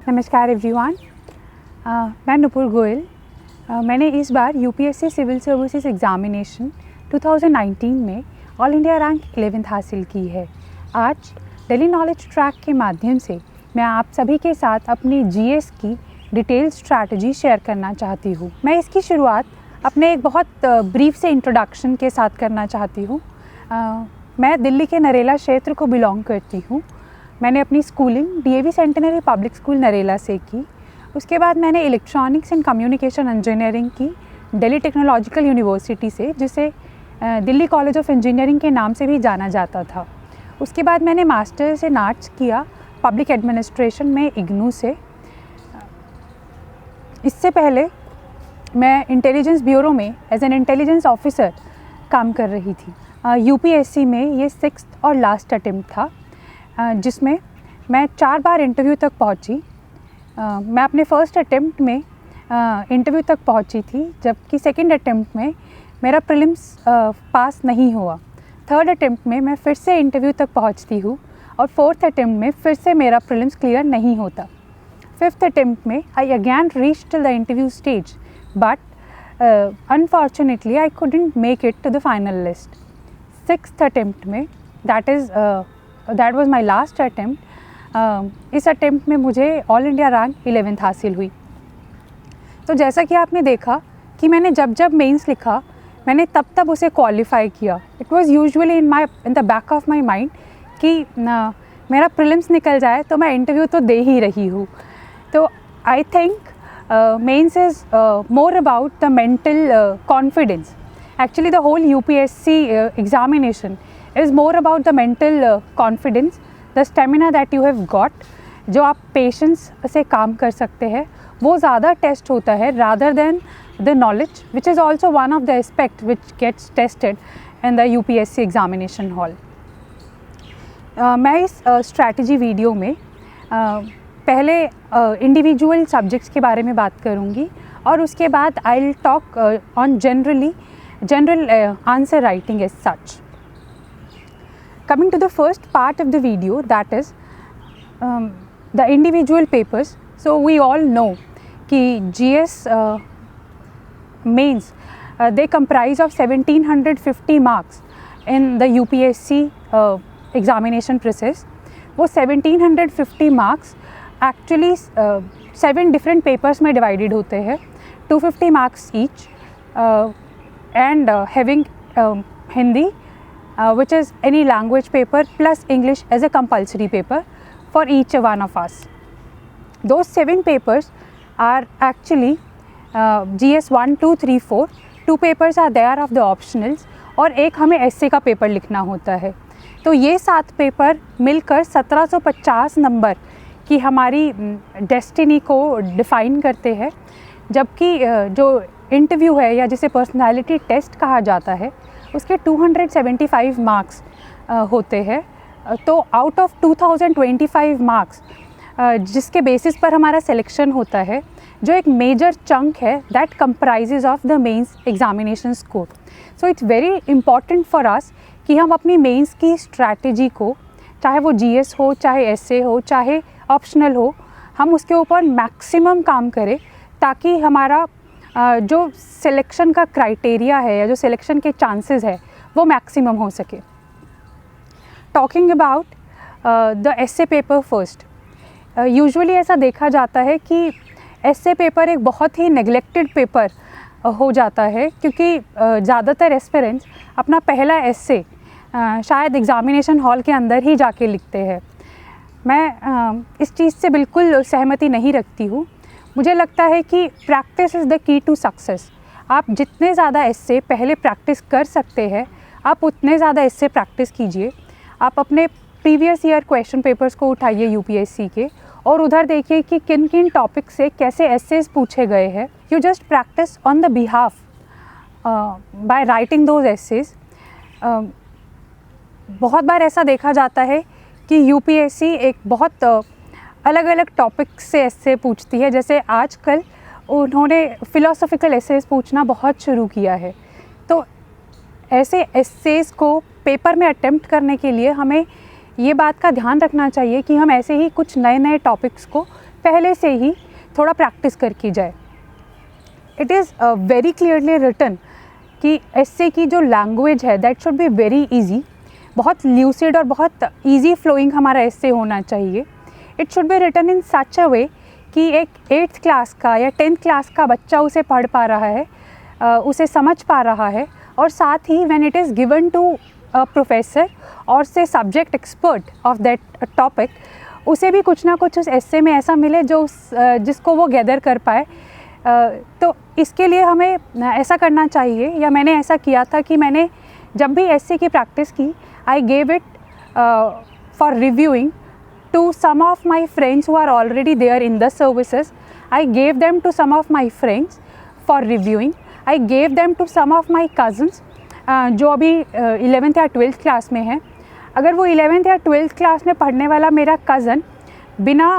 नमस्कार एवरीवन, मैं नुपुर गोयल। मैंने इस बार यूपीएससी सिविल सर्विसेज एग्ज़ामिनेशन 2019 में ऑल इंडिया रैंक 11th हासिल की है। आज डेली नॉलेज ट्रैक के माध्यम से मैं आप सभी के साथ अपनी जीएस की डिटेल स्ट्रैटेजी शेयर करना चाहती हूँ। मैं इसकी शुरुआत अपने एक बहुत ब्रीफ से इंट्रोडक्शन के साथ करना चाहती हूँ। मैं दिल्ली के नरेला क्षेत्र को बिलोंग करती हूँ। मैंने अपनी schooling DAV centenary public school Narela से की। उसके बाद मैंने इलेक्ट्रॉनिक्स एंड कम्युनिकेशन इंजीनियरिंग की दिल्ली टेक्नोलॉजिकल यूनिवर्सिटी से, जिसे दिल्ली कॉलेज ऑफ इंजीनियरिंग के नाम से भी जाना जाता था। उसके बाद मैंने मास्टर्स इन आर्ट्स किया पब्लिक एडमिनिस्ट्रेशन में इग्नू से। इससे पहले मैं इंटेलिजेंस ब्यूरो में एज एन इंटेलिजेंस ऑफिसर काम कर रही थी। यूपीएससी में ये 6th और लास्ट अटेम्प्ट था, जिसमें मैं 4 बार इंटरव्यू तक पहुंची। मैं अपने फर्स्ट अटेम्प्ट में इंटरव्यू तक पहुंची थी, जबकि सेकंड अटेम्प्ट में मेरा प्रीलिम्स पास नहीं हुआ। थर्ड अटेम्प्ट में मैं फिर से इंटरव्यू तक पहुंचती हूँ और फोर्थ अटेम्प्ट में फिर से मेरा प्रीलिम्स क्लियर नहीं होता। फिफ्थ अटेम्प्ट में I again reach till the interview stage, but unfortunately I couldn't make it to the final list. Sixth attempt में that was my last attempt. इस अटेम्प्ट में मुझे ऑल इंडिया रैंक 11th हासिल हुई। तो जैसा कि आपने देखा कि मैंने जब मेंस लिखा, मैंने तब उसे क्वालिफाई किया। It was usually in the back of my mind कि मेरा प्रीलिम्स निकल जाए तो मैं इंटरव्यू तो दे ही रही हूँ। तो I think mains is more about the mental confidence. Actually, the whole UPSC examination is more about the mental confidence, the stamina that you have got, जो आप patience से काम कर सकते हैं, वो ज़्यादा टेस्ट होता है rather than the knowledge, which is also one of the aspect which gets tested in the UPSC examination hall. मैं इस strategy वीडियो में पहले individual subjects के बारे में बात करूँगी और उसके बाद I'll talk on general answer writing as such. Coming to the first part of the video, that is the individual papers. So we all know कि GS mains they comprise of 1750 marks in the UPSC examination process. वो 1750 marks actually 7 different papers में divided होते हैं, 250 marks each. And having Hindi, which is any language paper, plus English as a compulsory paper for each one of us. Those 7 papers are actually GS 1, 2, 3, 4. 2 papers are there of the optionals और एक हमें essay का paper लिखना होता है। तो ये 7 paper मिलकर 1750 नंबर की हमारी डेस्टिनी को डिफ़ाइन करते हैं, जबकि जो इंटरव्यू है या जिसे पर्सनालिटी टेस्ट कहा जाता है, उसके 275 मार्क्स होते हैं। तो आउट ऑफ 2025 मार्क्स जिसके बेसिस पर हमारा सिलेक्शन होता है, जो एक मेजर चंक है, that comprises of the mains examination score. So it's very important for us कि हम अपनी मेंस की स्ट्रैटेजी को, चाहे वो जीएस हो, चाहे एसए हो, चाहे ऑप्शनल हो, हम उसके ऊपर मैक्सिमम काम करें ताकि हमारा जो सिलेक्शन का क्राइटेरिया है या जो सिलेक्शन के चांसेस है वो मैक्सिमम हो सके। Talking about the essay paper first, usually ऐसा देखा जाता है कि एसए पेपर एक बहुत ही नेग्लेक्टेड पेपर हो जाता है, क्योंकि ज़्यादातर एस्पिरेंट्स अपना पहला एसए शायद एग्ज़ामिनेशन हॉल के अंदर ही जाके लिखते हैं। मैं इस चीज़ से बिल्कुल सहमति नहीं रखती हूँ। मुझे लगता है कि practice is the key to success. आप जितने ज़्यादा इससे पहले प्रैक्टिस कर सकते हैं, आप उतने ज़्यादा इससे प्रैक्टिस कीजिए। आप अपने प्रीवियस ईयर क्वेश्चन पेपर्स को उठाइए यूपीएससी के और उधर देखिए कि किन किन टॉपिक से कैसे एसेस पूछे गए हैं। You just practice on the behalf by writing those essays. बहुत बार ऐसा देखा जाता है कि यूपीएससी एक बहुत अलग अलग टॉपिक से एसे पूछती है। जैसे आजकल उन्होंने फ़िलोसॉफ़िकल एसेस पूछना बहुत शुरू किया है। तो ऐसे एसेस को पेपर में अटेम्प्ट करने के लिए हमें ये बात का ध्यान रखना चाहिए कि हम ऐसे ही कुछ नए नए टॉपिक्स को पहले से ही थोड़ा प्रैक्टिस करके जाए। It is very clearly written कि एस्से की जो लैंग्वेज है that should be very easy, बहुत ल्यूसिड और बहुत इजी फ्लोइंग हमारा एस्से होना चाहिए। It should be written in such a way कि एक 8th क्लास का या 10th क्लास का बच्चा उसे पढ़ पा रहा है, उसे समझ पा रहा है, और साथ ही when it is given to a professor और से subject expert of that topic, उसे भी कुछ ना कुछ उस एस्से में ऐसा मिले जो जिसको वो गैदर कर पाए। तो इसके लिए हमें ऐसा करना चाहिए, या मैंने ऐसा किया था कि मैंने जब भी एस्से की प्रैक्टिस की, I gave it for reviewing to some of my friends who are already there in the services. I gave them to some of my friends for reviewing. I gave them to some of my cousins जो अभी 11th या 12th class में हैं। अगर वो 11th या 12th class में पढ़ने वाला मेरा कज़न बिना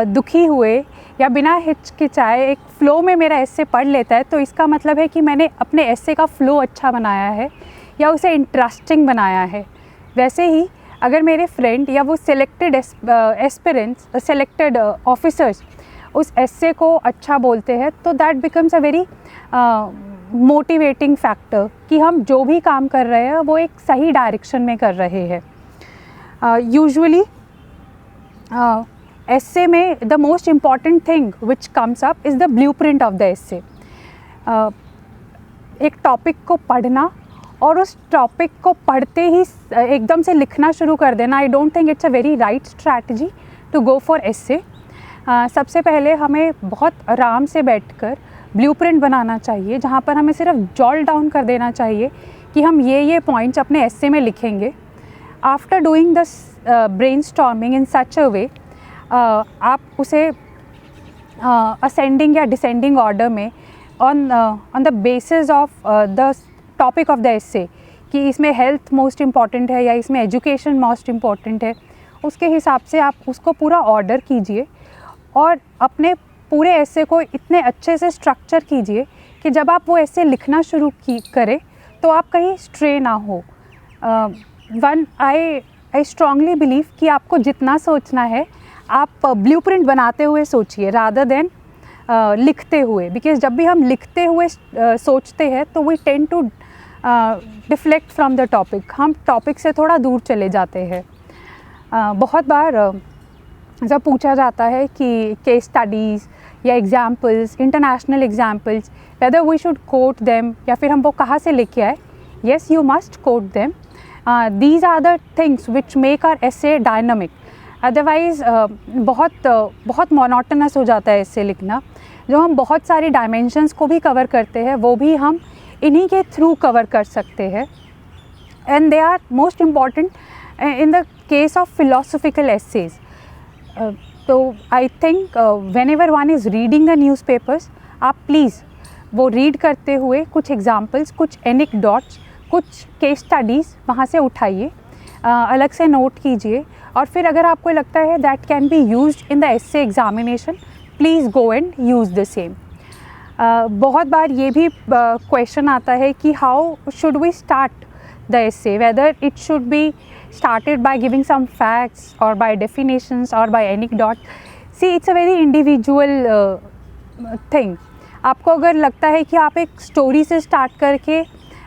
दुखी हुए या बिना हिचकिचाए एक फ़्लो में मेरा एस्से पढ़ लेता है, तो इसका मतलब है कि मैंने अपने एस्से का फ़्लो अच्छा बनाया है या उसे इंटरेस्टिंग बनाया है। वैसे ही अगर मेरे फ्रेंड या वो सिलेक्टेड एस्पिरेंट्स, सिलेक्टेड ऑफिसर्स उस एस्से को अच्छा बोलते हैं, तो that becomes a very motivating factor कि हम जो भी काम कर रहे हैं वो एक सही डायरेक्शन में कर रहे हैं। यूजुअली एस्से में the most important thing which comes up is the blueprint of the essay. एक टॉपिक को पढ़ना और उस टॉपिक को पढ़ते ही एकदम से लिखना शुरू कर देना, I don't think it's a very right strategy to go for essay. सबसे पहले हमें बहुत आराम से बैठकर ब्लूप्रिंट बनाना चाहिए, जहाँ पर हमें सिर्फ जॉट डाउन कर देना चाहिए कि हम ये पॉइंट्स अपने एस्से में लिखेंगे। After doing this brainstorming in such a way, आप उसे असेंडिंग या डिसेंडिंग ऑर्डर में on the basis of the topic of the essay कि इसमें हेल्थ मोस्ट इम्पॉर्टेंट है या इसमें एजुकेशन मोस्ट इम्पॉर्टेंट है, उसके हिसाब से आप उसको पूरा ऑर्डर कीजिए और अपने पूरे एस्से को इतने अच्छे से स्ट्रक्चर कीजिए कि जब आप वो एस्से लिखना शुरू करें तो आप कहीं स्ट्रे ना हो। आई स्ट्रांगली बिलीव कि आपको जितना सोचना है आप ब्लूप्रिंट बनाते हुए सोचिए रादर देन लिखते हुए, बिकॉज जब भी हम लिखते हुए सोचते हैं तो we tend to deflect from the topic, हम टॉपिक से थोड़ा दूर चले जाते हैं। बहुत बार जब पूछा जाता है कि केस स्टडीज़ या examples, international examples, whether we should quote them या फिर हम वो कहाँ से लेके आए, yes you must quote them. These are the things which make our essay dynamic. Otherwise बहुत मोनोटोनस हो जाता है एस्से लिखना। जो हम बहुत सारी डायमेंशंस को भी कवर करते हैं वो भी हम इन्हीं के थ्रू कवर कर सकते हैं, and they are most important in the case of philosophical essays. तो I think whenever one is reading the newspapers, आप प्लीज़ वो रीड करते हुए कुछ एग्जाम्पल्स, कुछ एनेक्डोट्स, कुछ केस स्टडीज़ वहाँ से उठाइए, अलग से नोट कीजिए, और फिर अगर आपको लगता है that can be used in the essay examination, please go and use the same. बहुत बार ये भी क्वेश्चन आता है कि how should we start the essay, whether it should be started by giving some facts or by definitions or by anecdote. See, it's a very individual thing. आपको अगर लगता है कि आप एक स्टोरी से स्टार्ट करके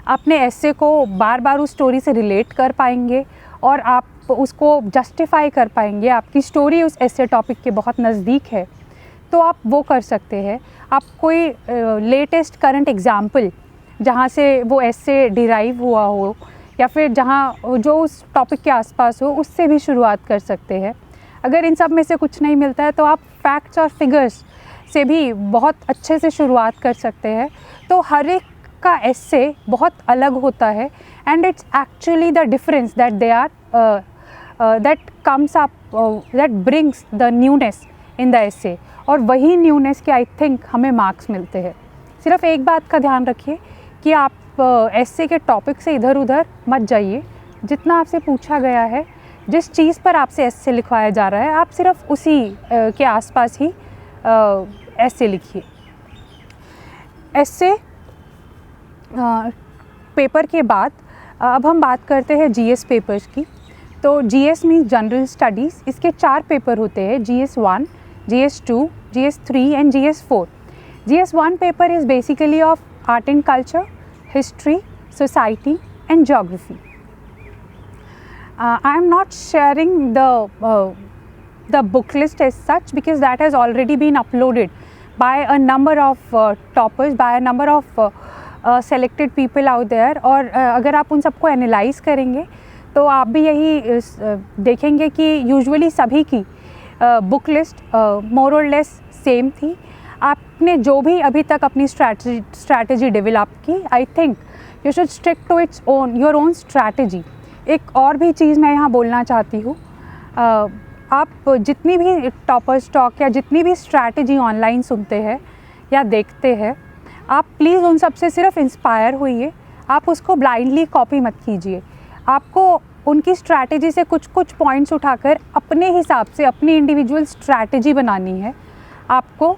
अपने एस्से को बार बार उस स्टोरी से रिलेट कर पाएंगे और आप उसको जस्टिफाई कर पाएंगे, आपकी स्टोरी उस एस्से टॉपिक के बहुत नज़दीक है, तो आप वो कर सकते हैं। आप कोई लेटेस्ट करंट एग्जाम्पल जहाँ से वो एस्से डिराइव हुआ हो या फिर जहाँ जो उस टॉपिक के आसपास हो, उससे भी शुरुआत कर सकते हैं। अगर इन सब में से कुछ नहीं मिलता है तो आप फैक्ट्स और फिगर्स से भी बहुत अच्छे से शुरुआत कर सकते हैं। तो हर एक का एस्से बहुत अलग होता है, and it's actually the difference that they are that comes up, that brings the newness in the essay, और वही न्यूनेस के आई थिंक हमें मार्क्स मिलते हैं। सिर्फ एक बात का ध्यान रखिए कि आप एस्से के टॉपिक से इधर उधर मत जाइए। जितना आपसे पूछा गया है, जिस चीज़ पर आपसे एस्से लिखवाया जा रहा है, आप सिर्फ उसी के आसपास ही एस्से लिखिए। एस्से पेपर के बाद अब हम बात करते हैं जीएस पेपर्स की। तो GS मीन्स जनरल स्टडीज़, इसके 4 पेपर होते हैं, GS1, GS2, GS3 and GS4. GS1 paper is basically of art and culture, history, society and geography. I am not sharing the book list as such because that has already been uploaded by a number of toppers, by a number of selected people out there. और अगर आप उन सबको analyse करेंगे तो आप भी यही देखेंगे कि यूजुअली सभी की बुक लिस्ट मोर और लेस सेम थी. आपने जो भी अभी तक अपनी स्ट्रैटेजी डेवलप की, I think you should stick to its own your own strategy. एक और भी चीज़ मैं यहाँ बोलना चाहती हूँ, आप जितनी भी टॉपर्स टॉक या जितनी भी स्ट्रैटेजी ऑनलाइन सुनते हैं या देखते हैं, आप प्लीज़ उन सब से सिर्फ इंस्पायर होइए. आप उसको ब्लाइंडली कॉपी मत कीजिए. आपको उनकी स्ट्रैटेजी से कुछ कुछ पॉइंट्स उठाकर अपने हिसाब से अपनी इंडिविजुअल स्ट्रैटेजी बनानी है. आपको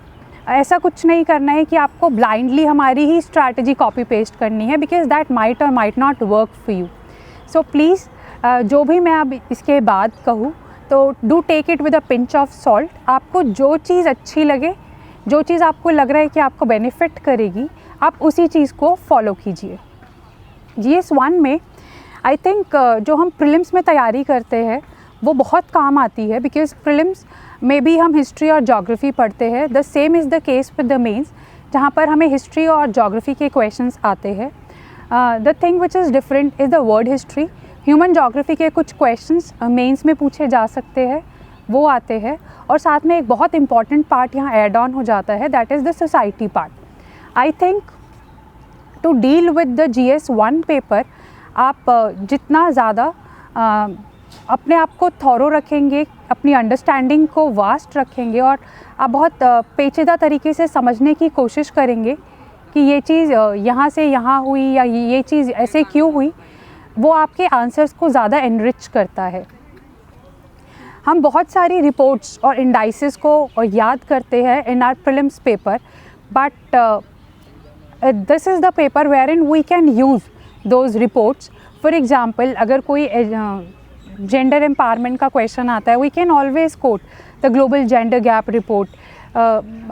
ऐसा कुछ नहीं करना है कि आपको ब्लाइंडली हमारी ही स्ट्रैटेजी कॉपी पेस्ट करनी है, बिकॉज दैट माइट और might not work for you. So please जो भी मैं अब इसके बाद कहूँ तो do take it with a pinch of salt. आपको जो चीज़ अच्छी लगे, जो चीज़ आपको लग रहा है कि आपको बेनिफिट करेगी, आप उसी चीज़ को फॉलो कीजिए. GS1 में आई थिंक जो हम प्रीलिम्स में तैयारी करते हैं वो बहुत काम आती है, बिकॉज प्रीलिम्स में भी हम हिस्ट्री और ज्योग्राफी पढ़ते हैं. The same is the case with the mains, जहाँ पर हमें हिस्ट्री और ज्योग्राफी के क्वेश्चंस आते हैं. The thing which is different is the word history. Human geography के कुछ क्वेश्चंस मेंस में पूछे जा सकते हैं, वो आते हैं. और साथ में एक बहुत इंपॉर्टेंट पार्ट यहाँ एड ऑन हो जाता है, that is the society part. I think to deal with the GS1 paper आप जितना ज़्यादा अपने आप को थॉरो रखेंगे, अपनी अंडरस्टैंडिंग को वास्ट रखेंगे और आप बहुत पेचीदा तरीके से समझने की कोशिश करेंगे कि ये चीज़ यहाँ से यहाँ हुई या ये चीज़ ऐसे क्यों हुई, वो आपके आंसर्स को ज़्यादा एनरिच करता है. हम बहुत सारी रिपोर्ट्स और इंडाइसेस को याद करते हैं in our prelims paper, but this is the paper wherein we can use those reports. For example, अगर कोई जेंडर एम्पावरमेंट का क्वेश्चन आता है, we can always quote the global gender gap report.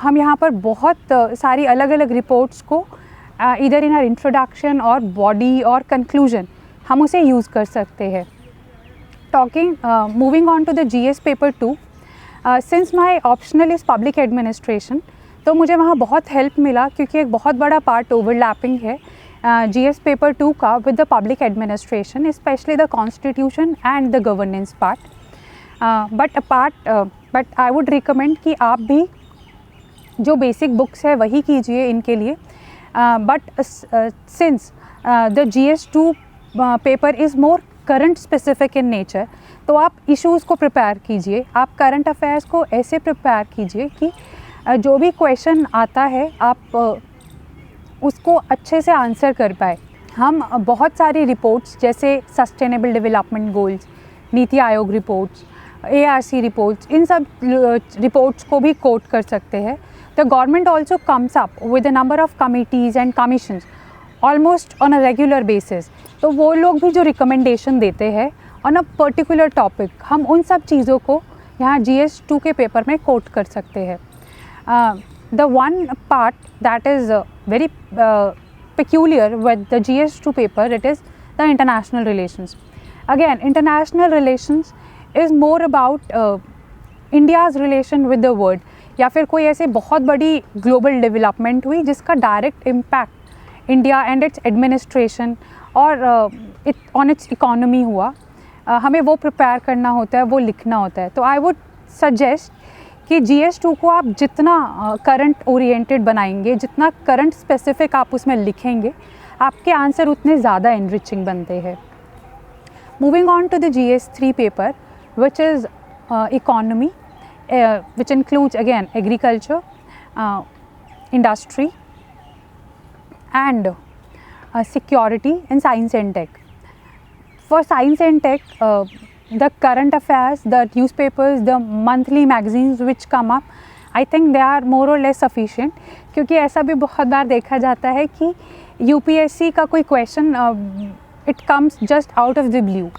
हम यहाँ पर बहुत सारी अलग अलग रिपोर्ट्स को इधर इन आवर इंट्रोडक्शन और बॉडी और कंक्लूजन हम उसे यूज़ कर सकते हैं. Moving on to the GS paper 2, since my optional is public administration, तो मुझे वहाँ बहुत हेल्प मिला क्योंकि एक बहुत बड़ा पार्ट ओवरलैपिंग है GS पेपर 2 का with the public administration, specially the constitution and the governance part. But I would recommend कि आप भी जो बेसिक बुक्स है वही कीजिए इनके लिए. But since the GS2 paper is more current specific in nature, तो आप इश्यूज़ को प्रिपेयर कीजिए. आप करंट अफेयर्स को ऐसे प्रिपेयर कीजिए कि जो भी क्वेश्चन आता है आप उसको अच्छे से आंसर कर पाए. हम बहुत सारी रिपोर्ट्स जैसे sustainable development goals, NITI Aayog reports, ARC reports, इन सब रिपोर्ट्स को भी कोट कर सकते हैं. The government also comes up with a number of committees and commissions almost on a regular basis. तो वो लोग भी जो रिकमेंडेशन देते हैं ऑन अ पर्टिकुलर टॉपिक, हम उन सब चीज़ों को यहाँ GS2 के पेपर में कोट कर सकते हैं. The one part that is very peculiar with the GS2 paper, it is the international relations. Again, international relations is more about India's relation with the world, या फिर कोई ऐसे बहुत बड़ी ग्लोबल डेवलपमेंट हुई जिसका direct impact India and it's administration और on it's economy हुआ. हमें वो प्रिपेयर करना होता है, वो लिखना होता है. तो आई वुड सजेस्ट कि GS2 को आप जितना करंट ओरिएंटेड बनाएंगे, जितना करंट स्पेसिफिक आप उसमें लिखेंगे, आपके आंसर उतने ज़्यादा एनरिचिंग बनते हैं. Moving on to the GS3 paper which is economy, which includes again agriculture, industry and security and science and tech. For science and tech, the current affairs, the newspapers, the monthly magazines which come up, I think they are more or less sufficient. क्योंकि ऐसा भी बहुत बार देखा जाता है कि UPSC का कोई question it comes just out of the blue.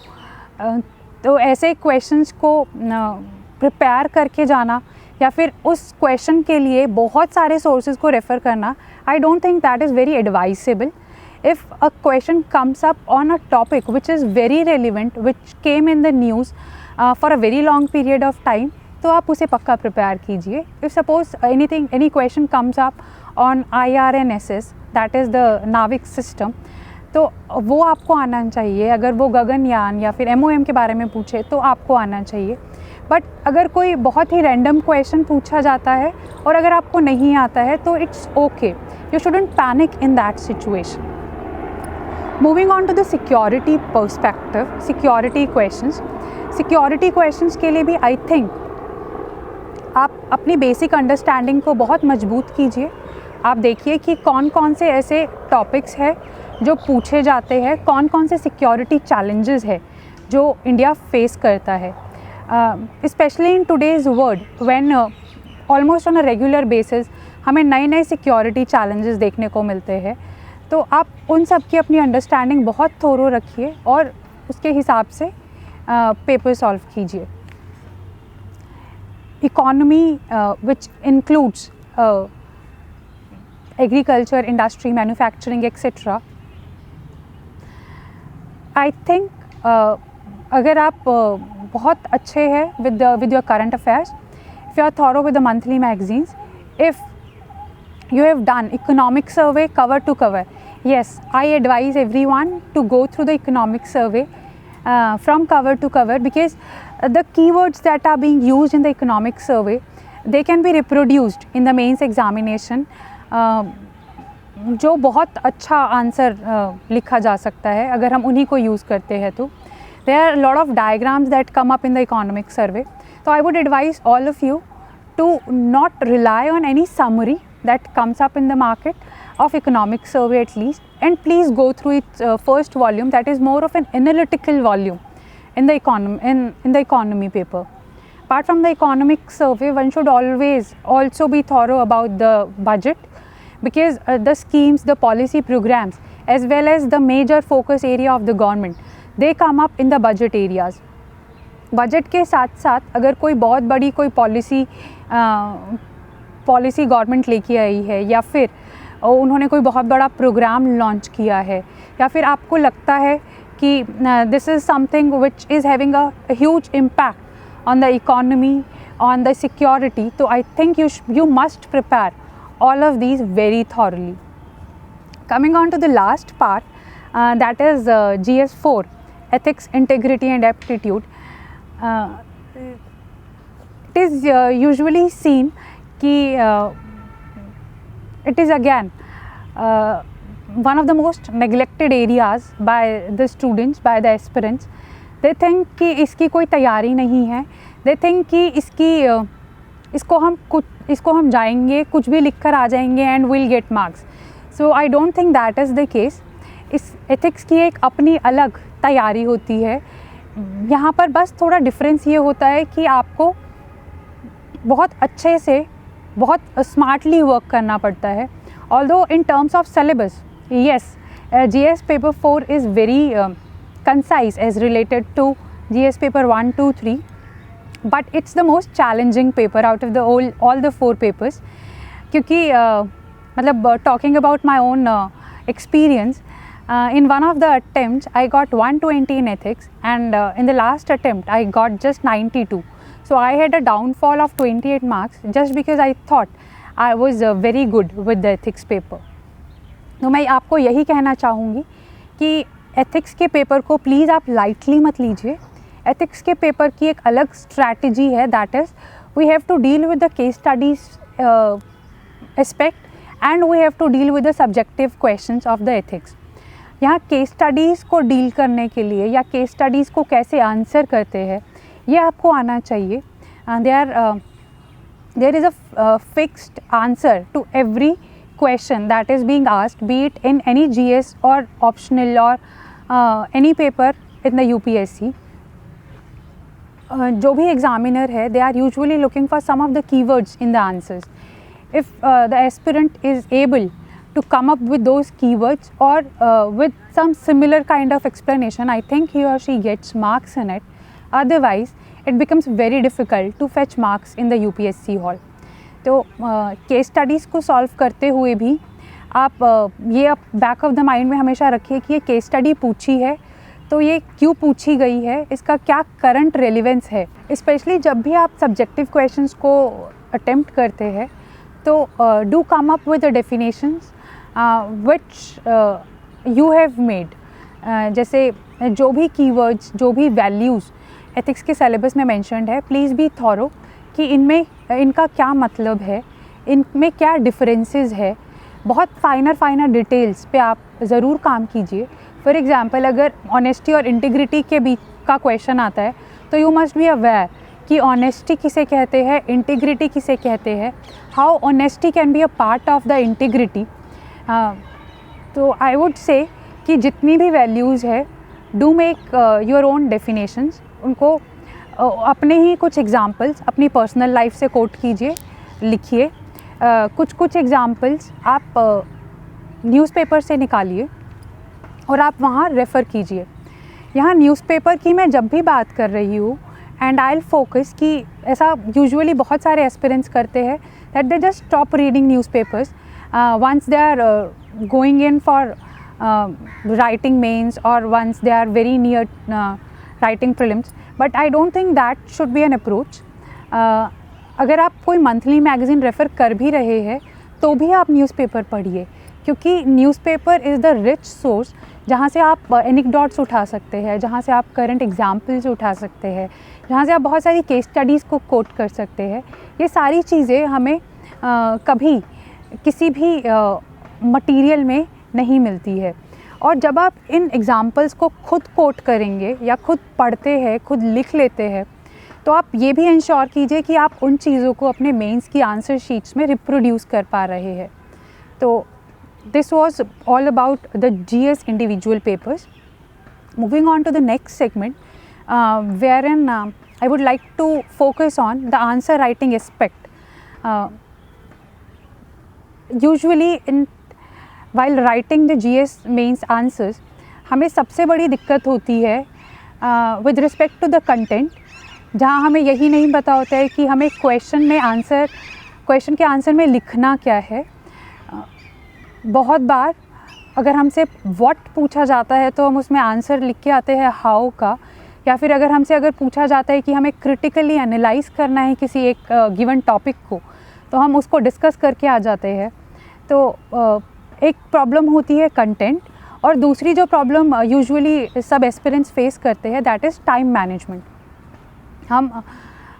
तो ऐसे क्वेश्चंस को प्रिपेयर करके जाना या फिर उस क्वेश्चन के लिए बहुत सारे सोर्सेज को रेफ़र करना, आई don't think that is very advisable. If a question comes up on a topic which is very relevant, which came in the news for a very long period of time, तो आप उसे पक्का prepare कीजिए. If suppose any question comes up on IRNSS, that is the नाविक system, तो वो आपको आना चाहिए. अगर वो गगनयान या फिर MOM के बारे में पूछे तो आपको आना चाहिए. बट अगर कोई बहुत ही रैंडम क्वेश्चन पूछा जाता है और अगर आपको नहीं आता है तो it's okay, you shouldn't panic in that situation. Moving on to the security perspective, security questions. Security questions के लिए भी I think आप अपनी बेसिक अंडरस्टैंडिंग को बहुत मजबूत कीजिए. आप देखिए कि कौन कौन से ऐसे टॉपिक्स हैं जो पूछे जाते हैं, कौन कौन से सिक्योरिटी चैलेंजेस है जो इंडिया फेस करता है. Specially in today's world when almost on a regular basis हमें नए नए सिक्योरिटी चैलेंजेस देखने को मिलते हैं. तो आप उन सब की अपनी अंडरस्टैंडिंग बहुत थोरो रखिए और उसके हिसाब से पेपर सॉल्व कीजिए. Economy which includes agriculture, industry, manufacturing etcetera. I think अगर आप बहुत अच्छे हैं with your current affairs, if you are thorough with the monthly magazines, if you have done economic survey cover to cover, yes, I advise everyone to go through the economic survey from cover to cover, because the keywords that are being used in the economic survey, they can be reproduced in the mains examination. जो बहुत अच्छा answer लिखा जा सकता है अगर हम उन्हीं को यूज़ करते हैं. तो there are a lot of diagrams that come up in the economic survey. So I would advise all of you to not rely on any summary that comes up in the market of economic survey at least, and please go through its first volume, that is more of an analytical volume in the economy paper. Apart from the economic survey, one should always also be thorough about the budget, because the schemes, the policy programs, as well as the major focus area of the government, they come up in the budget areas. Budget के साथ साथ अगर कोई बहुत बड़ी कोई policy government लेके आई है या फिर उन्होंने कोई बहुत बड़ा प्रोग्राम लॉन्च किया है या फिर आपको लगता है कि this is something which is having a huge impact on the economy, on the security, तो I think you must prepare all of these very thoroughly. Coming on to the last part, that is GS4, Ethics, Integrity and Aptitude. It is usually seen कि it is again one of the most neglected areas by the students, by the aspirants. They think कि इसकी कोई तैयारी नहीं है. They think कि इसको हम जाएंगे, कुछ भी लिख कर आ जाएंगे and we'll get marks. So I don't think that is the case. इस ethics की एक अपनी अलग तैयारी होती है. यहाँ पर बस थोड़ा डिफरेंस ये होता है कि आपको बहुत अच्छे से, बहुत स्मार्टली वर्क करना पड़ता है. Although in terms of syllabus, yes, GS paper 4 is very concise as related to GS paper 1, 2, 3, but it's the most challenging paper out of the all the 4 papers. क्योंकि मतलब talking about my own experience, in one of the attempts I got 120 in ethics, and in the last attempt I got just 92. So I had a downfall of 28 marks just because I thought I was very good with the ethics paper. तो मैं आपको यही कहना चाहूँगी कि ethics के paper को please आप लाइटली मत लीजिए. एथिक्स के पेपर की एक अलग स्ट्रैटेजी है, that is we have to deal with the case studies aspect and we have to deal with the subjective questions of the ethics. यहाँ केस स्टडीज़ को डील करने के लिए या केस स्टडीज़ को कैसे आंसर करते हैं ये आपको आना चाहिए. There is a fixed answer to every question that is being asked, be it in any GS or optional or any paper in the UPSC. जो भी examiner है, they are usually looking for some of the keywords in the answers. If the aspirant is able to come up with those keywords or with some similar kind of explanation, I think he or she gets marks in it. Otherwise it becomes very difficult to fetch marks in the UPSC hall. तो case studies को solve करते हुए भी आप ये back of the mind में हमेशा रखिए कि ये केस स्टडी पूछी है तो ये क्यों पूछी गई है, इसका क्या करंट रेलिवेंस है। स्पेशली जब भी आप सब्जेक्टिव क्वेश्चंस को अटेम्प्ट करते हैं तो do come up with the definitions which you have made. जैसे जो भी कीवर्ड्स, जो भी वैल्यूज़ एथिक्स के सिलेबस में मेंशन्ड है, प्लीज़ बी थॉरो कि इनमें इनका क्या मतलब है, इनमें क्या डिफरेंसेस है। बहुत फाइनर डिटेल्स पे आप ज़रूर काम कीजिए। फॉर एग्ज़ाम्पल अगर ऑनेस्टी और इंटीग्रिटी के बीच का क्वेश्चन आता है तो यू मस्ट बी अवेयर कि ऑनेस्टी किसे कहते हैं, इंटीग्रिटी किसे कहते हैं, how honesty can be a part of the integrity. तो आई वुड से कि जितनी भी वैल्यूज़ है do make your own definitions, उनको अपने ही कुछ एग्जांपल्स अपनी पर्सनल लाइफ से कोट कीजिए, लिखिए। कुछ एग्जांपल्स आप न्यूज़पेपर से निकालिए और आप वहाँ रेफ़र कीजिए। यहाँ न्यूज़पेपर की मैं जब भी बात कर रही हूँ एंड आई विल फोकस कि ऐसा यूजुअली बहुत सारे एस्पिरेंट्स करते हैं that they just stop reading newspapers once they are going in for writing mains or once they are very near writing prelims, but I don't think that should be an approach. अगर आप कोई monthly magazine refer कर भी रहे हैं तो भी आप न्यूज़पेपर पढ़िए, क्योंकि newspaper is the rich source जहाँ से आप एनेक्डोट्स उठा सकते हैं, जहाँ से आप करंट एग्जाम्पल्स उठा सकते हैं, जहाँ से आप बहुत सारी केस स्टडीज़ को कोट कर सकते हैं। ये सारी चीज़ें हमें कभी किसी भी मटीरियल में नहीं मिलती है। और जब आप इन एग्ज़ाम्पल्स को खुद कोट करेंगे या खुद पढ़ते हैं, खुद लिख लेते हैं, तो आप ये भी इंश्योर कीजिए कि आप उन चीज़ों को अपने मेंस की आंसर शीट्स में रिप्रोड्यूस कर पा रहे हैं। तो this was all about the GS individual papers. Moving on to the next segment wherein I would like to focus on the answer writing aspect. Usually while writing the GS mains answers, हमें सबसे बड़ी दिक्कत होती है with respect to the content, जहाँ हमें यही नहीं पता होता है कि हमें क्वेश्चन के आंसर में लिखना क्या है। बहुत बार अगर हमसे व्हाट पूछा जाता है तो हम उसमें आंसर लिख के आते हैं हाउ का, या फिर अगर पूछा जाता है कि हमें क्रिटिकली एनालाइज करना है किसी एक गिवन टॉपिक को, तो हम उसको डिस्कस करके आ जाते हैं। तो एक प्रॉब्लम होती है कंटेंट, और दूसरी जो प्रॉब्लम यूजुअली सब एस्पिरेंट्स फेस करते हैं दैट इज़ टाइम मैनेजमेंट।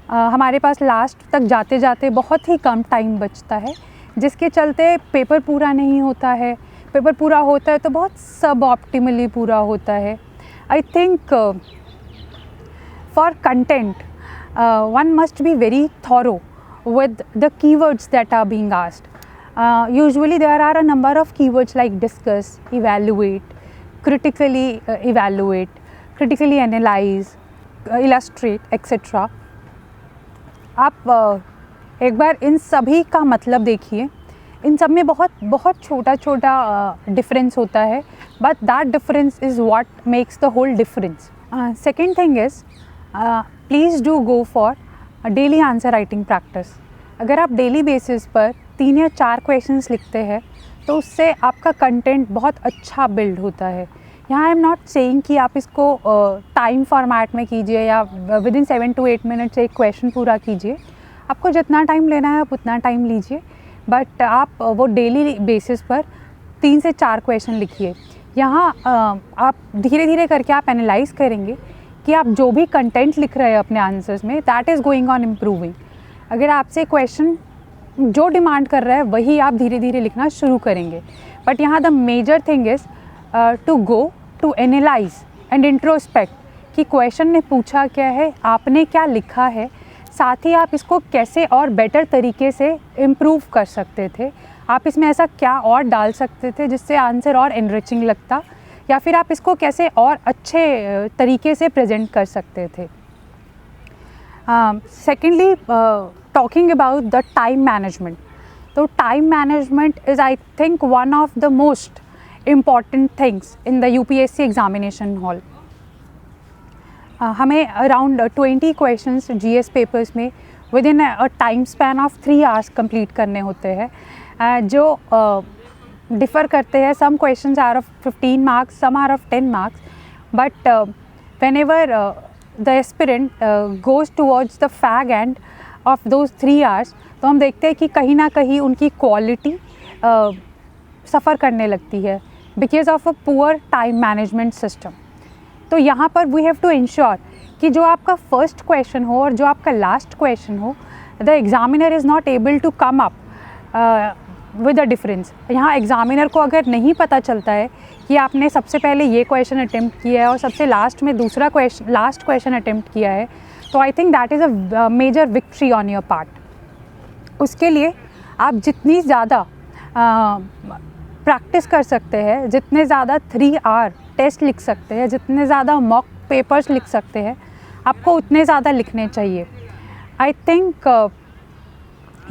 हमारे पास लास्ट तक जाते जाते बहुत ही कम टाइम बचता है, जिसके चलते पेपर पूरा नहीं होता है। पेपर पूरा होता है तो बहुत सब ऑप्टिमली पूरा होता है। I think for content one must be very thorough with the keywords that are being asked. Usually there are a number of keywords like discuss, evaluate, critically evaluate, critically analyze, illustrate, etc. आप एक बार इन सभी का मतलब देखिए। इन सब में बहुत छोटा डिफरेंस होता है, but that difference is what makes the whole difference. Second thing is please do go for daily answer writing practice. अगर आप डेली बेसिस पर 3 या 4 क्वेश्चंस लिखते हैं तो उससे आपका कंटेंट बहुत अच्छा बिल्ड होता है। यहाँ आई एम नॉट सेइंग कि आप इसको टाइम फॉर्मेट में कीजिए या विद इन 7 to 8 मिनट्स एक क्वेश्चन पूरा कीजिए। आपको जितना टाइम लेना है आप उतना टाइम लीजिए, बट आप वो डेली बेसिस पर 3 से 4 क्वेश्चन लिखिए। यहाँ आप धीरे धीरे करके आप एनालाइज करेंगे कि आप जो भी कंटेंट लिख रहे हैं अपने आंसर्स में that is going on improving. अगर आपसे क्वेश्चन जो डिमांड कर रहा है वही आप धीरे धीरे लिखना शुरू करेंगे, बट यहाँ the major thing is to go to analyse and introspect कि क्वेश्चन ने पूछा क्या है, आपने क्या लिखा है, साथ ही आप इसको कैसे और बेटर तरीके से इम्प्रूव कर सकते थे, आप इसमें ऐसा क्या और डाल सकते थे जिससे आंसर और एनरिचिंग लगता, या फिर आप इसको कैसे और अच्छे तरीके से प्रेजेंट कर सकते थे। Secondly, talking about the time management, तो time management is I think one of the most important things in the UPSC examination hall. हमें अराउंड 20 क्वेश्चंस GS पेपर्स में within a time span of 3 hours complete करने होते हैं, जो differ करते हैं. Some questions are of 15 marks, some are of 10 marks, but whenever the aspirant goes towards the fag end of those 3 hours, तो हम देखते हैं कि कहीं ना कहीं उनकी क्वालिटी सफ़र करने लगती है because of a poor time management system. तो यहाँ पर वी हैव टू इंश्योर कि जो आपका फर्स्ट क्वेश्चन हो और जो आपका लास्ट क्वेश्चन हो, the examiner is not able to come up with a difference. यहाँ एग्ज़ामिनर को अगर नहीं पता चलता है कि आपने सबसे पहले ये क्वेश्चन अटेम्प्ट किया है और सबसे लास्ट में दूसरा लास्ट क्वेश्चन अटेम्प्ट किया है, तो I think that is a major victory on your part. उसके लिए आप जितनी ज़्यादा प्रैक्टिस कर सकते हैं, जितने ज़्यादा 3 आवर टेस्ट लिख सकते हैं, जितने ज़्यादा मॉक पेपर्स लिख सकते हैं, आपको उतने ज़्यादा लिखने चाहिए. आई think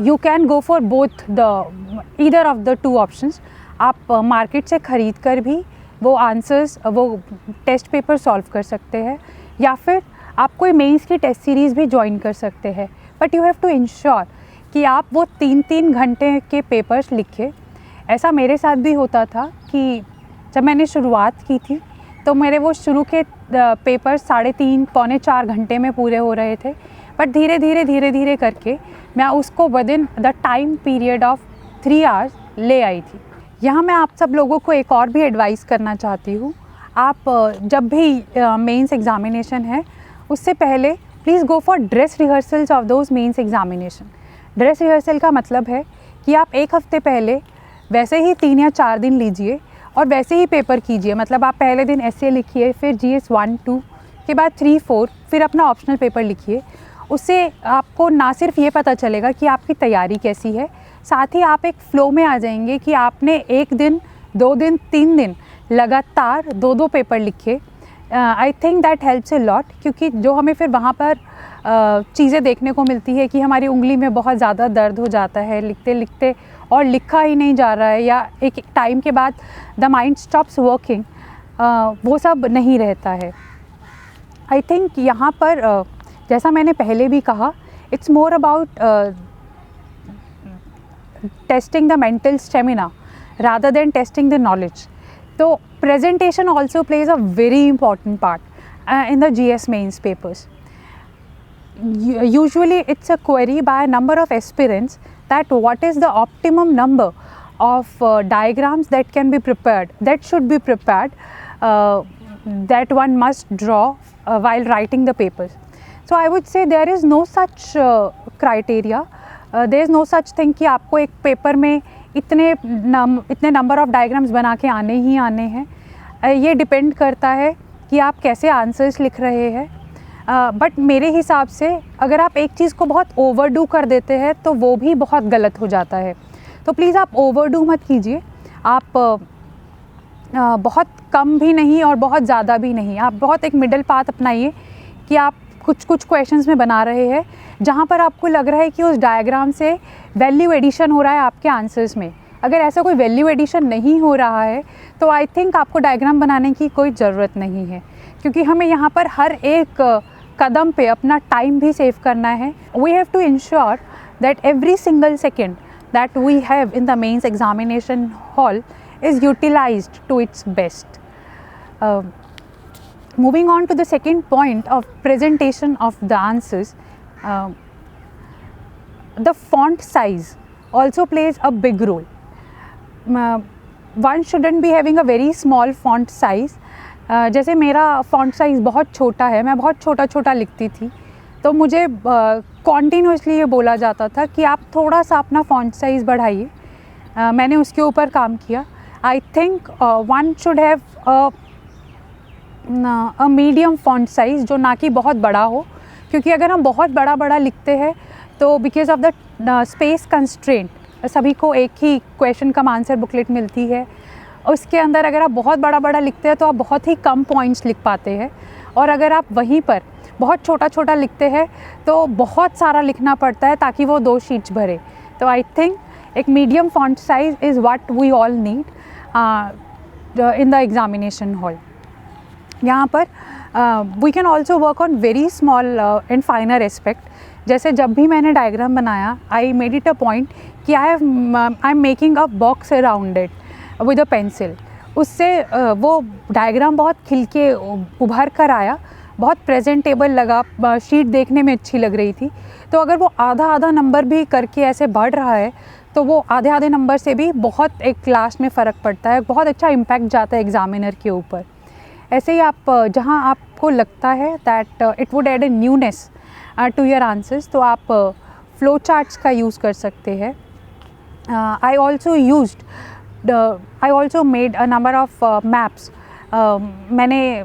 you can go for both the either of the 2 options. आप मार्केट से ख़रीद कर भी वो आंसर्स, वो टेस्ट पेपर सॉल्व कर सकते हैं, या फिर आप कोई मेंस की टेस्ट सीरीज़ भी ज्वाइन कर सकते हैं. But you have to ensure कि आप वो 3-3 घंटे के पेपर्स लिखें. ऐसा मेरे साथ भी होता था कि जब मैंने शुरुआत की थी तो मेरे वो शुरू के पेपर 3.5 पौने 4 घंटे में पूरे हो रहे थे, बट धीरे धीरे करके मैं उसको with in the time period of 3 hours ले आई थी. यहाँ मैं आप सब लोगों को एक और भी एडवाइस करना चाहती हूँ. आप जब भी मेंस एग्ज़ामिनेशन है उससे पहले please go for dress rehearsals of those mains examination. Dress rehearsal का मतलब है कि आप एक हफ़्ते पहले वैसे ही 3 या 4 दिन लीजिए और वैसे ही पेपर कीजिए. मतलब आप पहले दिन एसए लिखिए, फिर GS 1-2 के बाद 3-4, फिर अपना ऑप्शनल पेपर लिखिए. उससे आपको ना सिर्फ ये पता चलेगा कि आपकी तैयारी कैसी है, साथ ही आप एक फ़्लो में आ जाएंगे कि आपने 1 दिन, 2 दिन, 3 दिन लगातार 2-2 पेपर लिखे. आई think that helps a lot, क्योंकि जो हमें फिर वहाँ पर चीज़ें देखने को मिलती है कि हमारी उंगली में बहुत ज़्यादा दर्द हो जाता है लिखते लिखते और लिखा ही नहीं जा रहा है, या एक टाइम के बाद द माइंड स्टॉप्स वर्किंग, वो सब नहीं रहता है. आई थिंक यहाँ पर जैसा मैंने पहले भी कहा, it's more about testing the mental stamina rather than testing the knowledge. तो presentation also plays a very important part in the GS mains papers. Usually it's a query by a number of aspirants that what is the optimum number of diagrams that can be prepared, that should be prepared, that one must draw while writing the papers. So I would say there is no such criteria, there is no such thing कि आपको एक paper में इतने number of diagrams बना के आने ही आने हैं. ये डिपेंड करता है कि आप कैसे आंसर्स लिख रहे हैं. बट मेरे हिसाब से अगर आप एक चीज़ को बहुत ओवरडू कर देते हैं तो वो भी बहुत गलत हो जाता है. तो प्लीज़ आप ओवरडू मत कीजिए. आप बहुत कम भी नहीं और बहुत ज़्यादा भी नहीं, आप बहुत एक मिडल पाथ अपनाइए कि आप कुछ क्वेश्चंस में बना रहे हैं जहाँ पर आपको लग रहा है कि उस डायग्राम से वैल्यू एडिशन हो रहा है आपके आंसर्स में. अगर ऐसा कोई वैल्यू एडिशन नहीं हो रहा है तो आई थिंक आपको डायग्राम बनाने की कोई ज़रूरत नहीं है, क्योंकि हमें यहाँ पर हर एक कदम पे अपना टाइम भी सेव करना है. We have to ensure that every single second that we have in the mains examination hall is utilized to its best. Moving on to the second point of presentation of the answers, the font size also plays a big role. One shouldn't be having a very small font size. जैसे मेरा font size बहुत छोटा है, मैं बहुत छोटा छोटा लिखती थी, तो मुझे continuously ये बोला जाता था कि आप थोड़ा सा अपना font size बढ़ाइए. मैंने उसके ऊपर काम किया. I think one should have a medium font size, जो ना कि बहुत बड़ा हो, क्योंकि अगर हम बहुत बड़ा लिखते हैं तो because of the space constraint, सभी को एक ही क्वेश्चन कम आंसर बुकलेट मिलती है. उसके अंदर अगर आप बहुत बड़ा लिखते हैं तो आप बहुत ही कम पॉइंट्स लिख पाते हैं, और अगर आप वहीं पर बहुत छोटा लिखते हैं तो बहुत सारा लिखना पड़ता है ताकि वो 2 शीट्स भरे. तो आई थिंक एक medium font size is what we all need in the examination hall. यहाँ पर we can also work on very small and finer aspect. जैसे जब भी मैंने डायग्राम बनाया, I made it a point कि I am making a box around it with a pencil. उससे वो डायग्राम बहुत खिल के उभर कर आया, बहुत प्रेजेंटेबल लगा, शीट देखने में अच्छी लग रही थी. तो अगर वो आधा आधा नंबर भी करके ऐसे बढ़ रहा है तो वो आधे आधे नंबर से भी बहुत एक क्लास में फ़र्क पड़ता है, बहुत अच्छा इम्पैक्ट जाता है एग्ज़ामिनर के ऊपर. ऐसे ही आप जहाँ आपको लगता है that it would add a newness to your answers, तो आप फ्लो चार्ट्स का यूज़ कर सकते हैं. I also made a number of maps. मैंने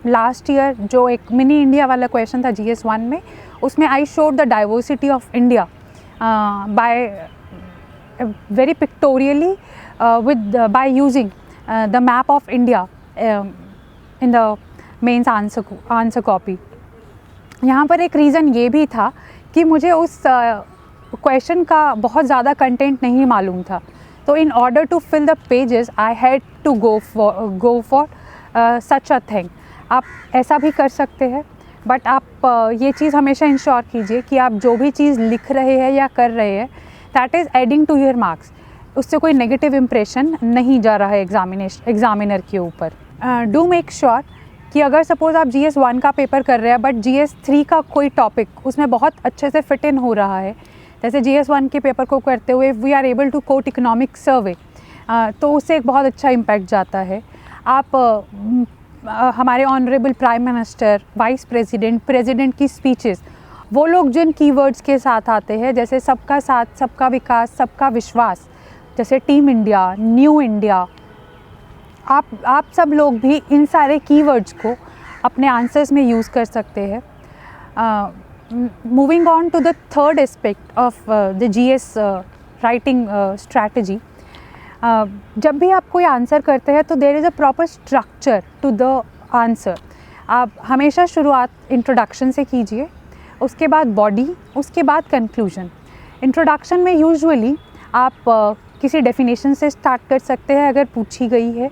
लास्ट ईयर जो एक मिनी इंडिया वाला क्वेश्चन था GS1 में, उसमें I showed the diversity of India by very pictorially by using the map of India in the mains answer copy. यहाँ पर एक रीज़न ये भी था कि मुझे उस क्वेश्चन का बहुत ज़्यादा कंटेंट नहीं मालूम था. तो in order to fill the pages I had to go for such a thing. आप ऐसा भी कर सकते हैं, बट आप ये चीज़ हमेशा इंश्योर कीजिए कि आप जो भी चीज़ लिख रहे हैं या कर रहे हैं, that is adding to your marks. उससे कोई नेगेटिव इम्प्रेशन नहीं जा रहा है एग्जामिनर के ऊपर. डू मेक श्योर कि अगर सपोज़ आप GS1 का पेपर कर रहे हैं बट GS3 का कोई टॉपिक उसमें बहुत अच्छे से फिट इन हो रहा है, जैसे GS1 के पेपर को करते हुए we are able to quote economic survey, तो उससे एक बहुत अच्छा इम्पैक्ट जाता है. आप हमारे honourable prime minister, vice president, president की स्पीचेस, वो लोग जिन कीवर्ड्स के साथ आते हैं, जैसे सबका साथ, सबका विकास, सबका विश्वास, जैसे टीम इंडिया, न्यू इंडिया, आप सब लोग भी इन सारे कीवर्ड्स को अपने आंसर्स में यूज़ कर सकते हैं. Moving on to the third aspect of the GS writing strategy. जब भी आप कोई आंसर करते हैं तो there is a proper structure to the answer. आप हमेशा शुरुआत इंट्रोडक्शन से कीजिए, उसके बाद बॉडी, उसके बाद कंक्लूजन. इंट्रोडक्शन में यूजुअली आप किसी डेफिनेशन से स्टार्ट कर सकते हैं अगर पूछी गई है.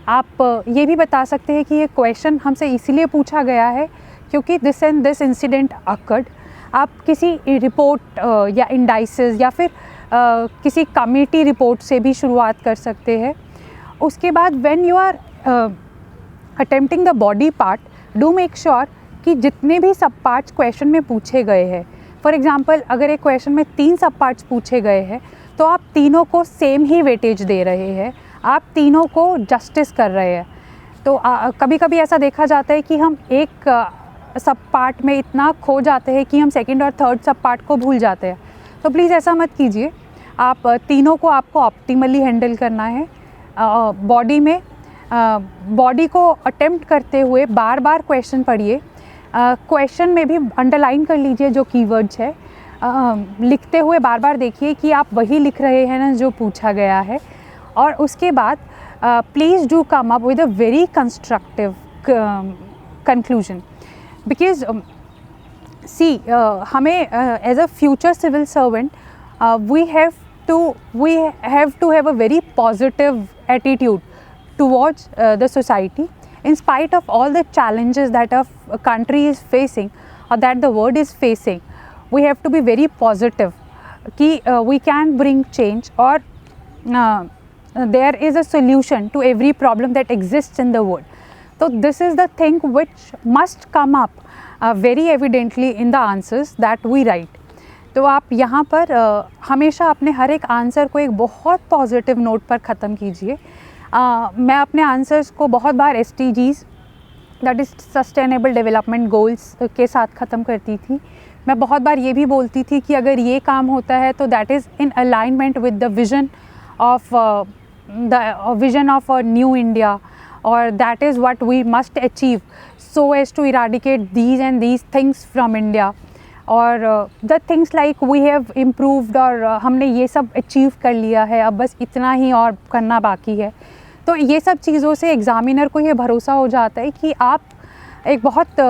आप ये भी बता सकते हैं कि ये क्वेश्चन हमसे इसीलिए पूछा गया है क्योंकि this and this incident occurred. आप किसी रिपोर्ट या इंडाइसेस या फिर किसी कमेटी रिपोर्ट से भी शुरुआत कर सकते हैं. उसके बाद when you are attempting the body part, do make sure कि जितने भी सब पार्ट्स क्वेश्चन में पूछे गए हैं, फॉर एग्जांपल अगर एक क्वेश्चन में 3 सब पार्ट्स पूछे गए हैं तो आप तीनों को सेम ही वेटेज दे रहे हैं, आप तीनों को जस्टिस कर रहे हैं. तो कभी कभी ऐसा देखा जाता है कि हम एक सब पार्ट में इतना खो जाते हैं कि हम सेकंड और थर्ड सब पार्ट को भूल जाते हैं. तो प्लीज़ ऐसा मत कीजिए. आप तीनों को आपको ऑप्टिमली हैंडल करना है. बॉडी में बॉडी को अटेम्प्ट करते हुए बार बार क्वेश्चन पढ़िए. क्वेश्चन में भी अंडरलाइन कर लीजिए जो कीवर्ड्स है. लिखते हुए बार बार देखिए कि आप वही लिख रहे हैं ना जो पूछा गया है. और उसके बाद please do come up with a very constructive conclusion. Because हमें as a future civil servant we have to have a very positive attitude towards the society in spite of all the challenges that a country is facing or that the world is facing. We have to be very positive कि we can bring change or there is a solution to every problem that exists in the world. So this is the thing which must come up very evidently in the answers that we write. तो आप यहाँ पर हमेशा अपने हर एक answer को एक बहुत पॉजिटिव नोट पर ख़त्म कीजिए. मैं अपने आंसर्स को बहुत बार SDGs, that is sustainable development goals के साथ ख़त्म करती थी. मैं बहुत बार ये भी बोलती थी कि अगर ये काम होता है तो that is in alignment with the vision of a new India, और that is what we must achieve so as to eradicate these and these things from India. और the things like we have improved, और हमने ये सब achieve कर लिया है, अब बस इतना ही और करना बाकी है. तो ये सब चीज़ों से एग्ज़ामिनर को ये भरोसा हो जाता है कि आप एक बहुत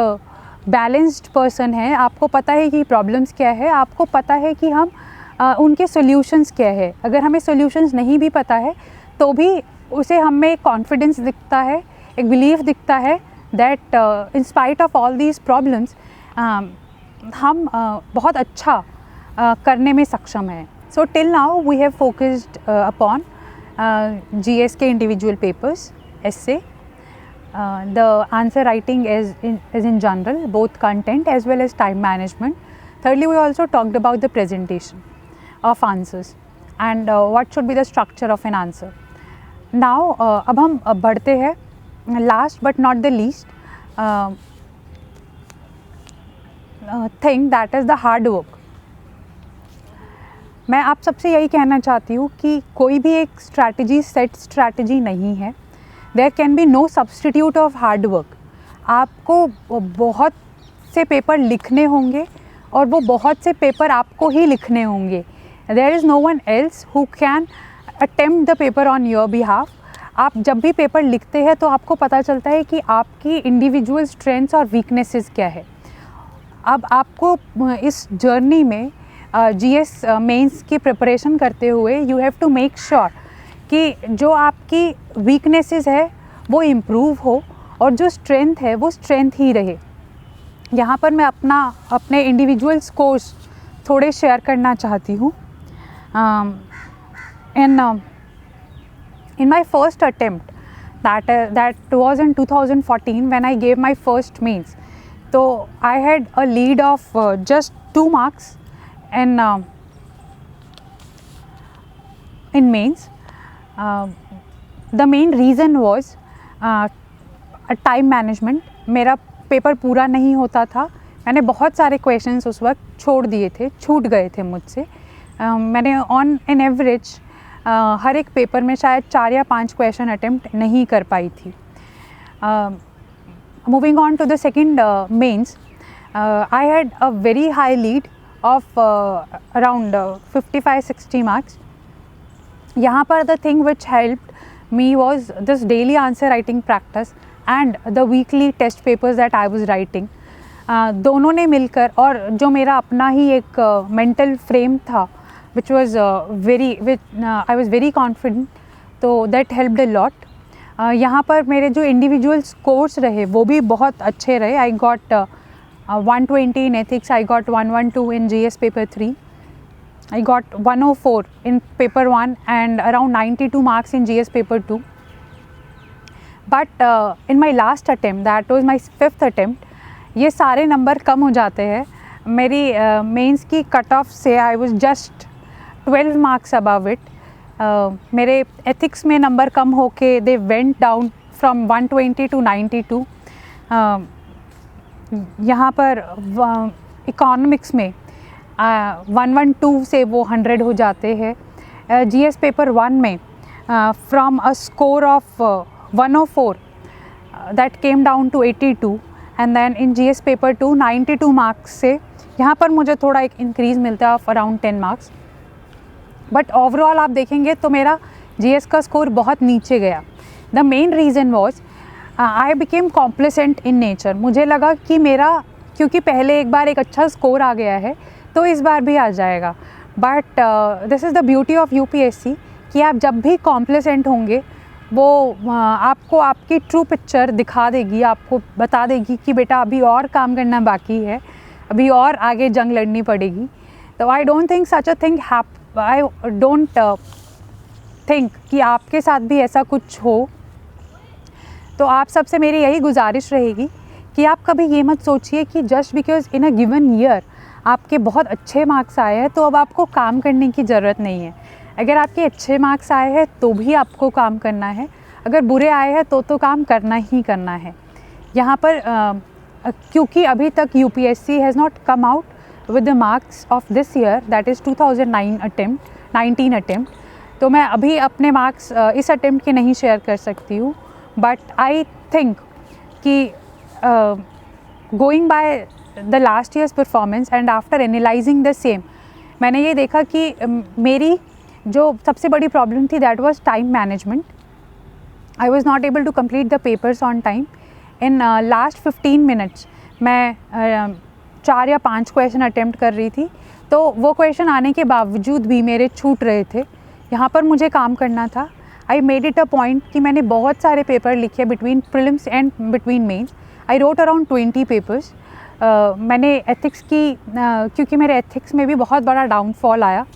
बैलेंस्ड पर्सन हैं. आपको पता है कि प्रॉब्लम्स क्या है, आपको पता है कि हम उनके सॉल्यूशंस क्या है. अगर हमें सॉल्यूशंस नहीं भी पता है तो भी उसे हमें कॉन्फिडेंस दिखता है, एक बिलीफ दिखता है that in spite of all these problems हम बहुत अच्छा करने में सक्षम हैं. So till now we have focused upon GS के individual papers, essay. The answer writing is in general, both content as well as time management. Thirdly, we also talked about the presentation of answers and what should be the structure of an answer. Now अब हम बढ़ते हैं last but not the least thing, that is the hard work. मैं आप सबसे यही कहना चाहती हूँ कि कोई भी एक स्ट्रैटेजी सेट स्ट्रैटेजी नहीं है. There can be no substitute of hard work. आपको बहुत से पेपर लिखने होंगे और वो बहुत से पेपर आपको ही लिखने होंगे. There is no one else who can attempt the paper on your behalf. आप जब भी पेपर लिखते हैं तो आपको पता चलता है कि आपकी इंडिविजुअल स्ट्रेंथ्स और वीकनेसेस क्या है. अब आपको इस जर्नी में GS मेंस की प्रिपरेशन करते हुए you have to make sure कि जो आपकी वीकनेसेस है वो इम्प्रूव हो और जो स्ट्रेंथ है वो स्ट्रेंथ ही रहे. यहाँ पर मैं अपने इंडिविजुअल स्कोर्स थोड़े शेयर करना चाहती हूँ. In my first attempt, that was in 2014 when I gave my first mains. So I had a lead of just 2 marks in mains. The main reason was time management. मेरा paper पूरा नहीं होता था. मैंने बहुत सारे क्वेश्चंस उस वक्त छोड़ दिए थे, छूट गए थे मुझसे. मैंने ऑन एन एवरेज हर एक पेपर में शायद 4 या 5 क्वेश्चन अटेम्प्ट नहीं कर पाई थी. Moving on to the second mains, I had a very high lead of around 55-60 marks. यहाँ पर the thing which helped me was this daily answer writing practice and the weekly test papers that I was writing. दोनों ने मिलकर, और जो मेरा अपना ही एक मेंटल फ्रेम था which was I was very confident, तो that helped a lot. यहाँ पर मेरे जो इंडिविजुअल स्कोर्स रहे वो भी बहुत अच्छे रहे. I got 120 in ethics, I got 112 in GS paper 3, I got 104 in paper 1 and around 92 marks in GS paper 2. But in my last attempt, that was my 5th attempt, ये सारे number कम हो जाते हैं. मेरी मेंस की cut off से I was just 12 marks above it. मेरे ethics में नंबर कम होके they went down from 120 to 92. यहाँ पर इकोनॉमिक्स में 112 से वो 100 हो जाते हैं. GS पेपर 1 में from a score of 104 that came down to 82 and then in GS paper 2 92 marks से यहाँ पर मुझे थोड़ा एक इंक्रीज़ मिलता है of around 10 marks. But overall आप देखेंगे तो मेरा GS का स्कोर बहुत नीचे गया. The main reason was I became complacent in nature. मुझे लगा कि मेरा, क्योंकि पहले एक बार एक अच्छा स्कोर आ गया है तो इस बार भी आ जाएगा. But this is the beauty of UPSC कि आप जब भी कॉम्प्लेसेंट होंगे वो आपको आपकी ट्रू पिक्चर दिखा देगी, आपको बता देगी कि बेटा अभी और काम करना बाकी है, अभी और आगे जंग लड़नी पड़ेगी. तो आई don't think such a thing I don't think कि आपके साथ भी ऐसा कुछ हो. तो आप सबसे मेरी यही गुजारिश रहेगी कि आप कभी ये मत सोचिए कि just because in a given year आपके बहुत अच्छे मार्क्स आए हैं तो अब आपको काम करने की ज़रूरत नहीं है. अगर आपके अच्छे मार्क्स आए हैं तो भी आपको काम करना है, अगर बुरे आए हैं तो काम करना ही करना है. यहाँ पर क्योंकि अभी तक UPSC has not come out with the marks of this year, that is 2019 attempt, तो मैं अभी अपने मार्क्स इस अटेम्प्ट के नहीं शेयर कर सकती हूँ. बट आई थिंक कि going by the last years performance and after analysing the same, मैंने ये देखा कि मेरी जो सबसे बड़ी प्रॉब्लम थी that was time management. I was not able to complete the papers on time. In last 15 minutes मैं 4 या 5 क्वेश्चन अटेम्प्ट कर रही थी, तो वो क्वेश्चन आने के बावजूद भी मेरे छूट रहे थे. यहाँ पर मुझे काम करना था. I made it a point कि मैंने बहुत सारे पेपर लिखे between prelims and between mains. I wrote around 20 papers. मैंने एथिक्स की क्योंकि मेरे एथिक्स में भी बहुत बड़ा डाउनफॉल आया,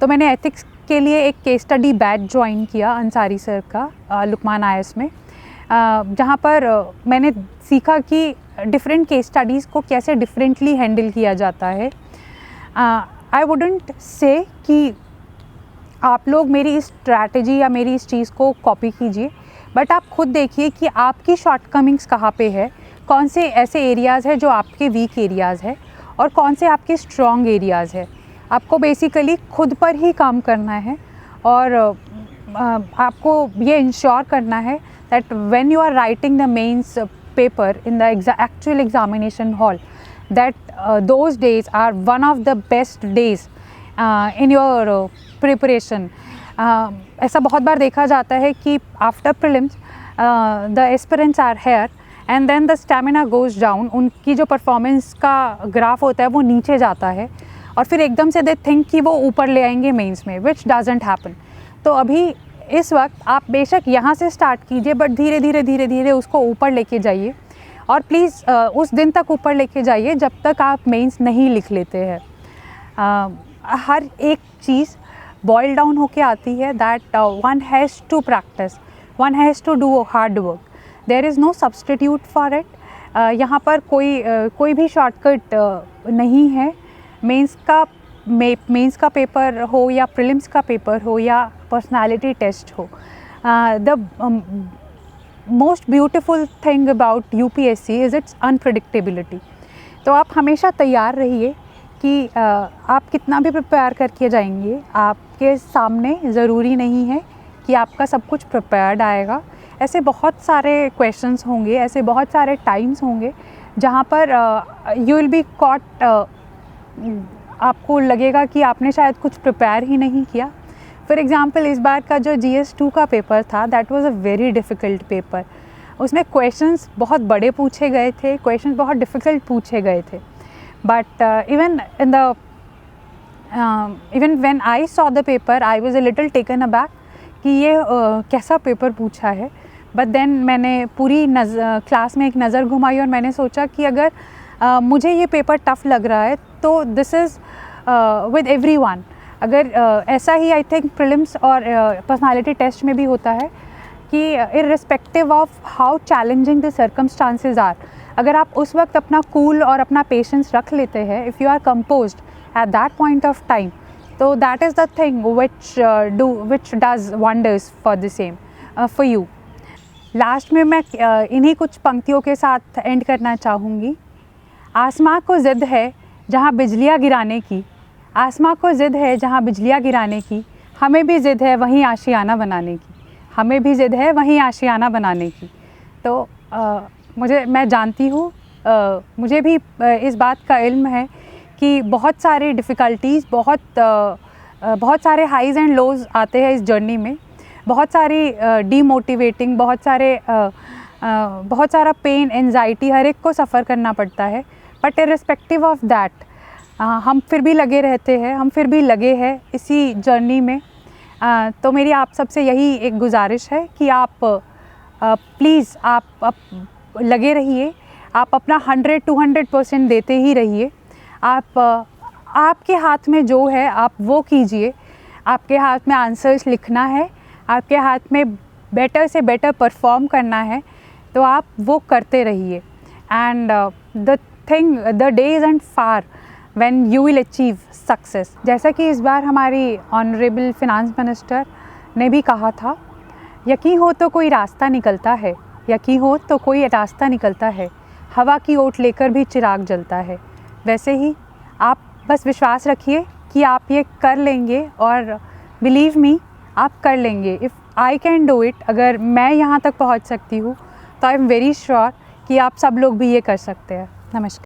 तो मैंने एथिक्स के लिए एक केस स्टडी बैच ज्वाइन किया अंसारी सर का लुकमान आईएएस में, जहाँ पर मैंने सीखा कि डिफरेंट केस स्टडीज़ को कैसे डिफरेंटली हैंडल किया जाता है। आई वुडंट से कि आप लोग मेरी इस स्ट्रैटेजी या मेरी इस चीज़ को कॉपी कीजिए, बट आप खुद देखिए कि आपकी शॉर्टकमिंग्स कहाँ पे है, कौन से ऐसे एरियाज़ हैं जो आपके वीक एरियाज़ है और कौन से आपके स्ट्रॉन्ग एरियाज़ है। आपको बेसिकली खुद पर ही काम करना है और आपको ये इंश्योर करना है that when you are writing the mains paper in the actual examination hall, that those days are one of the best days in your preparation. ऐसा बहुत बार देखा जाता है कि after prelims the aspirants are here and then the stamina goes down. उनकी जो performance का ग्राफ होता है वो नीचे जाता है और फिर एकदम से दे थिंक कि वो ऊपर ले आएंगे मेंस में, विच डजंट हैपन। तो अभी इस वक्त आप बेशक यहाँ से स्टार्ट कीजिए, बट धीरे धीरे धीरे धीरे उसको ऊपर लेके जाइए और प्लीज़ उस दिन तक ऊपर लेके जाइए जब तक आप मेंस नहीं लिख लेते हैं। हर एक चीज़ बॉयल डाउन होके आती है that one has to practise, one has to do hard work, there is no substitute for it. यहाँ पर कोई भी शॉर्टकट नहीं है। मेंस का पेपर हो या प्रीलिम्स का पेपर हो या पर्सनालिटी टेस्ट हो, the most beautiful thing about UPSC is it's unpredictability. तो आप हमेशा तैयार रहिए कि आप कितना भी प्रिपेयर करके जाएंगे, आपके सामने ज़रूरी नहीं है कि आपका सब कुछ प्रिपेयर्ड आएगा। ऐसे बहुत सारे क्वेश्चंस होंगे, ऐसे बहुत सारे टाइम्स होंगे जहाँ पर यू विल बी कॉट, आपको लगेगा कि आपने शायद कुछ प्रिपेयर ही नहीं किया। फॉर एग्ज़ाम्पल इस बार का जो GS2 का पेपर था, that was a very difficult paper. उसमें क्वेश्चंस बहुत बड़े पूछे गए थे, क्वेश्चंस बहुत डिफ़िकल्ट पूछे गए थे, but even when I saw the paper I was a little taken aback कि ये कैसा पेपर पूछा है। बट देन मैंने पूरी क्लास में एक नज़र घुमाई और मैंने सोचा कि अगर मुझे ये पेपर टफ़ लग रहा है तो दिस इज़ विद एवरीवन। अगर ऐसा ही आई थिंक प्रीलिम्स और पर्सनालिटी टेस्ट में भी होता है कि irrespective of how challenging the circumstances are, अगर आप उस वक्त अपना कूल और अपना पेशेंस रख लेते हैं, if you are composed at that point of time, तो that is the thing which does wonders for the same for you। Last में मैं इन्हीं कुछ पंक्तियों के साथ एंड करना चाहूँगी। आसमां को ज़िद है जहाँ बिजलियाँ गिराने की, आसमां को ज़िद है जहाँ बिजलियाँ गिराने की, हमें भी ज़िद है वहीं आशियाना बनाने की, हमें भी ज़िद है वहीं आशियाना बनाने की। तो मैं जानती हूँ, मुझे भी इस बात का इल्म है कि बहुत सारे डिफ़िकल्टीज़, बहुत सारे हाइज़ एंड लोज़ आते हैं इस जर्नी में, बहुत सारी डीमोटिवेटिंग, बहुत सारा पेन, एंजाइटी हर एक को सफ़र करना पड़ता है। बट इर्रिस्पेक्टिव ऑफ दैट हम फिर भी लगे रहते हैं, हम फिर भी लगे हैं इसी जर्नी में। तो मेरी आप सबसे यही एक गुजारिश है कि आप प्लीज़ आप लगे रहिए, आप अपना 100-200% देते ही रहिए। आपके हाथ में जो है आप वो कीजिए, आपके हाथ में आंसर्स लिखना है, आपके हाथ में बेटर से बेटर परफॉर्म करना है, तो आप वो करते रहिए। And the day isn't far when you will achieve success. जैसा कि इस बार हमारी ऑनरेबल फिनांस मिनिस्टर ने भी कहा था, यकीन हो तो कोई रास्ता निकलता है, यकीन हो तो कोई रास्ता निकलता है, हवा की ओट लेकर भी चिराग जलता है। वैसे ही आप बस विश्वास रखिए कि आप ये कर लेंगे और बिलीव मी, आप कर लेंगे। If I can do it, अगर मैं यहाँ तक पहुँच सकती हूँ तो आई एम वेरी श्योर कि आप सब लोग भी ये कर सकते हैं। नमस्कार।